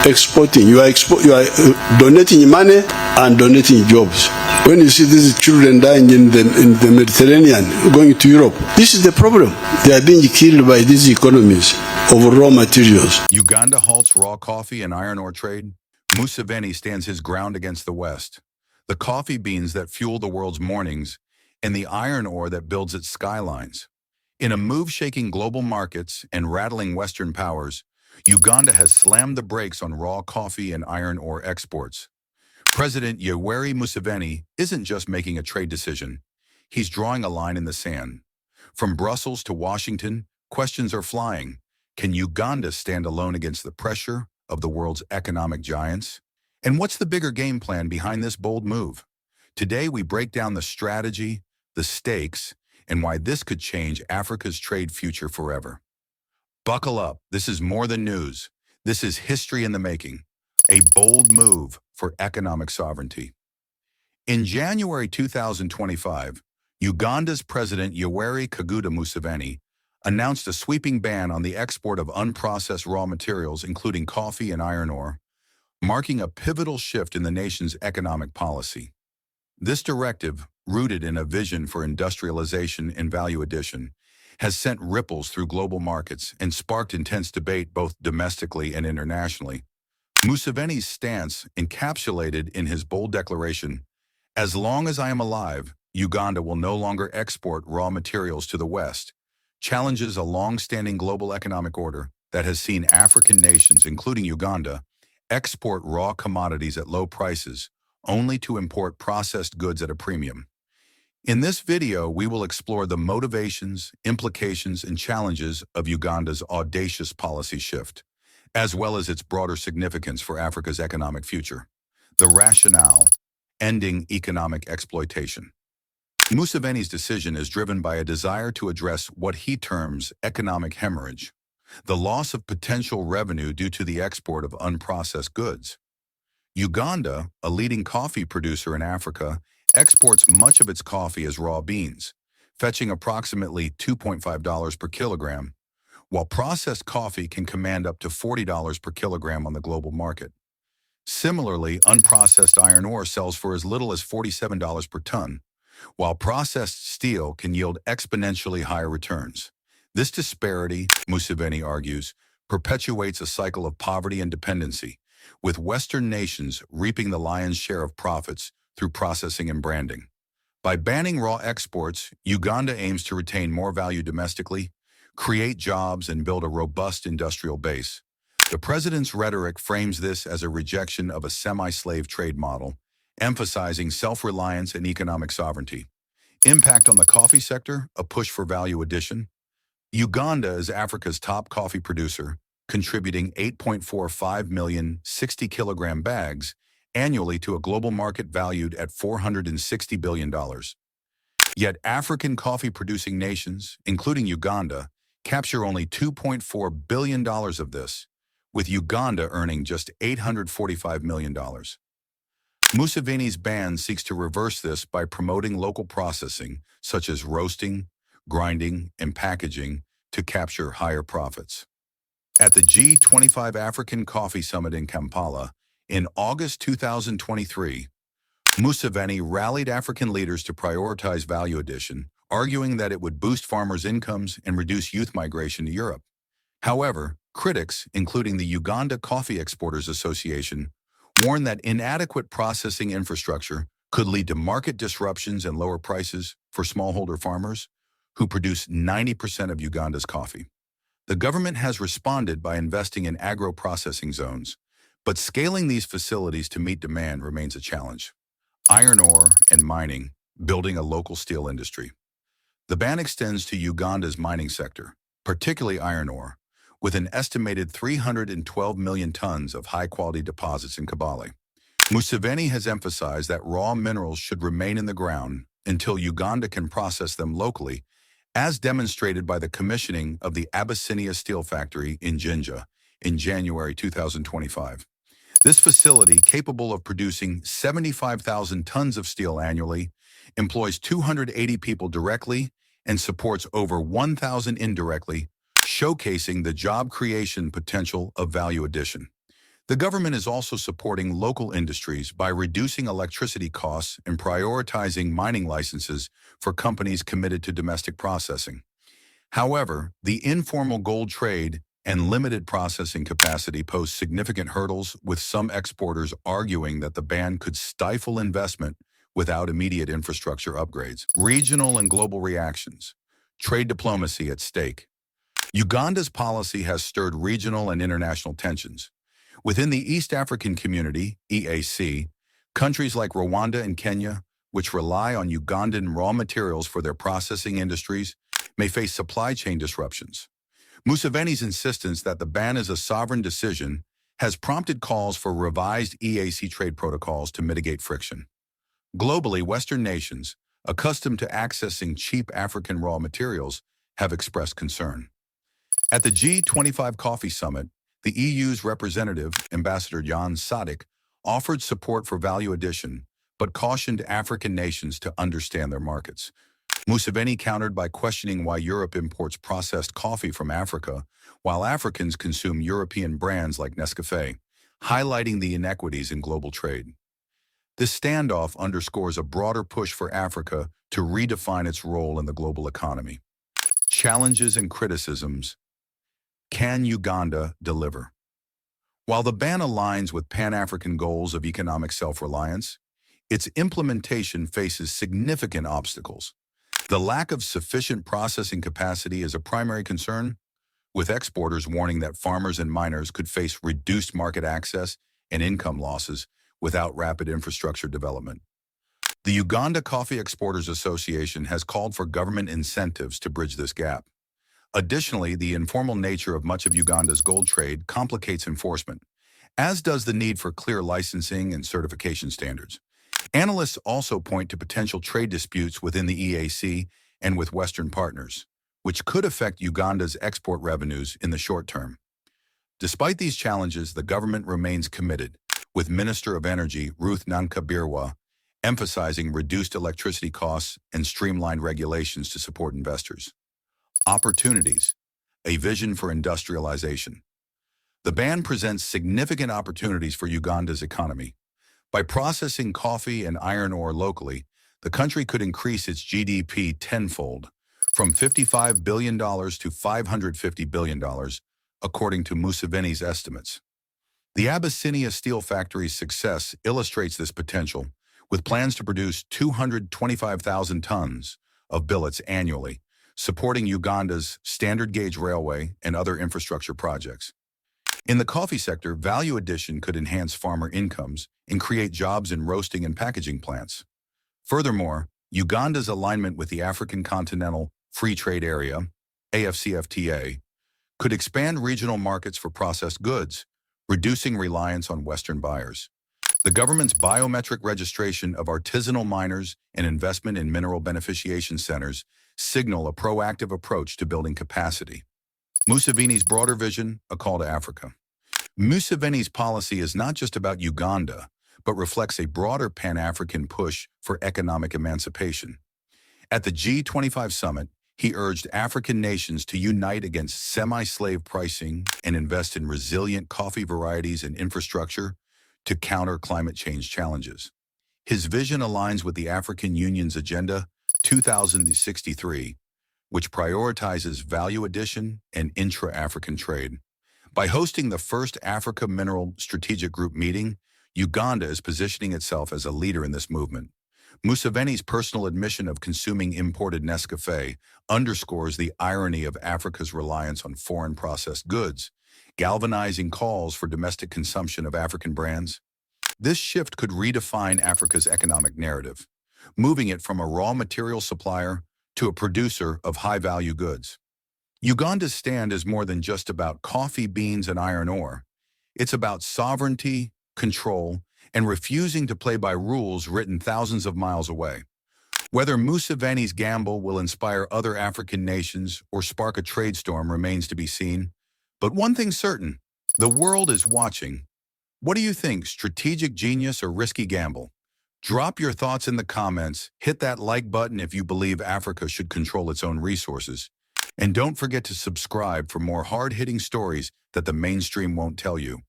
exporting. You are donating money and donating jobs. When you see these children dying in the Mediterranean, going to Europe, this is the problem. They are being killed by these economies of raw materials. Uganda halts raw coffee and iron ore trade. Museveni stands his ground against the West. The coffee beans that fuel the world's mornings and the iron ore that builds its skylines. In a move shaking global markets and rattling Western powers, Uganda has slammed the brakes on raw coffee and iron ore exports. President Yoweri Museveni isn't just making a trade decision. He's drawing a line in the sand. From Brussels to Washington, questions are flying. Can Uganda stand alone against the pressure of the world's economic giants? And what's the bigger game plan behind this bold move? Today, we break down the strategy, the stakes, and why this could change Africa's trade future forever. Buckle up. This is more than news. This is history in the making. A bold move for economic sovereignty. In January 2025, Uganda's President Yoweri Museveni announced a sweeping ban on the export of unprocessed raw materials, including coffee and iron ore, marking a pivotal shift in the nation's economic policy. This directive, rooted in a vision for industrialization and value addition, has sent ripples through global markets and sparked intense debate both domestically and internationally. Museveni's stance, encapsulated in his bold declaration, "As long as I am alive, Uganda will no longer export raw materials to the West," challenges a long-standing global economic order that has seen African nations, including Uganda, export raw commodities at low prices, only to import processed goods at a premium. In this video, we will explore the motivations, implications, and challenges of Uganda's audacious policy shift, as well as its broader significance for Africa's economic future. The rationale: ending economic exploitation. Museveni's decision is driven by a desire to address what he terms economic hemorrhage, the loss of potential revenue due to the export of unprocessed goods. Uganda, a leading coffee producer in Africa, exports much of its coffee as raw beans, fetching approximately $2.5 per kilogram, while processed coffee can command up to $40 per kilogram on the global market. Similarly, unprocessed iron ore sells for as little as $47 per ton, while processed steel can yield exponentially higher returns. This disparity, Museveni argues, perpetuates a cycle of poverty and dependency, with Western nations reaping the lion's share of profits through processing and branding. By banning raw exports, Uganda aims to retain more value domestically, create jobs, and build a robust industrial base. The president's rhetoric frames this as a rejection of a semi-slave trade model, emphasizing self-reliance and economic sovereignty. Impact on the coffee sector: a push for value addition. Uganda is Africa's top coffee producer, contributing 8.45 million 60-kilogram bags annually to a global market valued at $460 billion. Yet African coffee-producing nations, including Uganda, capture only $2.4 billion of this, with Uganda earning just $845 million. Museveni's ban seeks to reverse this by promoting local processing, such as roasting, grinding, and packaging, to capture higher profits. At the G25 African Coffee Summit in Kampala in August 2023, Museveni rallied African leaders to prioritize value addition, arguing that it would boost farmers' incomes and reduce youth migration to Europe. However, critics, including the Uganda Coffee Exporters Association, warn that inadequate processing infrastructure could lead to market disruptions and lower prices for smallholder farmers, who produce 90% of Uganda's coffee. The government has responded by investing in agro-processing zones, but scaling these facilities to meet demand remains a challenge. Iron ore and mining: building a local steel industry. The ban extends to Uganda's mining sector, particularly iron ore, with an estimated 312 million tons of high-quality deposits in Kabale. Museveni has emphasized that raw minerals should remain in the ground until Uganda can process them locally, as demonstrated by the commissioning of the Abyssinia Steel Factory in Jinja in January 2025. This facility, capable of producing 75,000 tons of steel annually, employs 280 people directly and supports over 1,000 indirectly, showcasing the job creation potential of value addition. The government is also supporting local industries by reducing electricity costs and prioritizing mining licenses for companies committed to domestic processing. However, the informal gold trade and limited processing capacity pose significant hurdles, with some exporters arguing that the ban could stifle investment without immediate infrastructure upgrades. Regional and global reactions. Trade diplomacy at stake. Uganda's policy has stirred regional and international tensions. Within the East African Community, EAC, countries like Rwanda and Kenya, which rely on Ugandan raw materials for their processing industries, may face supply chain disruptions. Museveni's insistence that the ban is a sovereign decision has prompted calls for revised EAC trade protocols to mitigate friction. Globally, Western nations, accustomed to accessing cheap African raw materials, have expressed concern. At the G25 Coffee Summit, the EU's representative, Ambassador Jan Sadik, offered support for value addition, but cautioned African nations to understand their markets. Museveni countered by questioning why Europe imports processed coffee from Africa, while Africans consume European brands like Nescafé, highlighting the inequities in global trade. This standoff underscores a broader push for Africa to redefine its role in the global economy. Challenges and criticisms. Can Uganda deliver? While the ban aligns with Pan-African goals of economic self-reliance, its implementation faces significant obstacles. The lack of sufficient processing capacity is a primary concern, with exporters warning that farmers and miners could face reduced market access and income losses without rapid infrastructure development. The Uganda Coffee Exporters Association has called for government incentives to bridge this gap. Additionally, the informal nature of much of Uganda's gold trade complicates enforcement, as does the need for clear licensing and certification standards. Analysts also point to potential trade disputes within the EAC and with Western partners, which could affect Uganda's export revenues in the short term. Despite these challenges, the government remains committed, with Minister of Energy Ruth Nankabirwa emphasizing reduced electricity costs and streamlined regulations to support investors. Opportunities. A vision for industrialization. The ban presents significant opportunities for Uganda's economy. By processing coffee and iron ore locally, the country could increase its GDP tenfold, from $55 billion to $550 billion, according to Museveni's estimates. The Abyssinia Steel Factory's success illustrates this potential, with plans to produce 225,000 tons of billets annually, supporting Uganda's standard gauge railway and other infrastructure projects. In the coffee sector, value addition could enhance farmer incomes and create jobs in roasting and packaging plants. Furthermore, Uganda's alignment with the African Continental Free Trade Area, AfCFTA, could expand regional markets for processed goods, reducing reliance on Western buyers. The government's biometric registration of artisanal miners and investment in mineral beneficiation centers signal a proactive approach to building capacity. Museveni's broader vision, a call to Africa. Museveni's policy is not just about Uganda, but reflects a broader Pan-African push for economic emancipation. At the G25 summit, he urged African nations to unite against semi-slave pricing and invest in resilient coffee varieties and infrastructure to counter climate change challenges. His vision aligns with the African Union's Agenda 2063, which prioritizes value addition and intra-African trade. By hosting the first Africa Mineral Strategic Group meeting, Uganda is positioning itself as a leader in this movement. Museveni's personal admission of consuming imported Nescafé underscores the irony of Africa's reliance on foreign processed goods, galvanizing calls for domestic consumption of African brands. This shift could redefine Africa's economic narrative, moving it from a raw material supplier to a producer of high-value goods. Uganda's stand is more than just about coffee beans and iron ore. It's about sovereignty, control, and refusing to play by rules written thousands of miles away. Whether Museveni's gamble will inspire other African nations or spark a trade storm remains to be seen. But one thing's certain, the world is watching. What do you think, strategic genius or risky gamble? Drop your thoughts in the comments, hit that like button if you believe Africa should control its own resources, and don't forget to subscribe for more hard-hitting stories that the mainstream won't tell you.